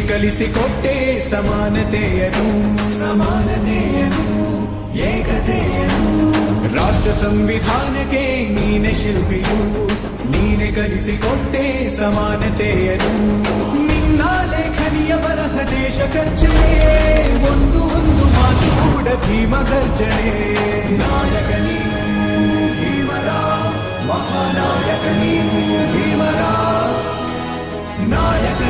ಕಲಿಸಿಕೊಟ್ಟೆ ಸಮಾನತೆಯನು ಏಕತೆಯನು ರಾಷ್ಟ್ರ ಸಂವಿಧಾನಕ್ಕೆ ನೀನೆ ಶಿಲ್ಪಿಯು ನೀನೆ ಕಲಿಸಿಕೊಟ್ಟೆ ಸಮಾನತೆಯನು ನಿನ್ನ ಲೇಖನಿಯ ಬರಹ ದೇಶ ಖರ್ಚನೆ ಒಂದು ಮಾತು ಕೂಡ ಭೀಮ ಗರ್ಜನೆ ನಾಯಕ ನೀನು ಭೀಮರ ಮಹಾನಾಯಕ ನೀನು ಭೀಮರ ನಾಯಕ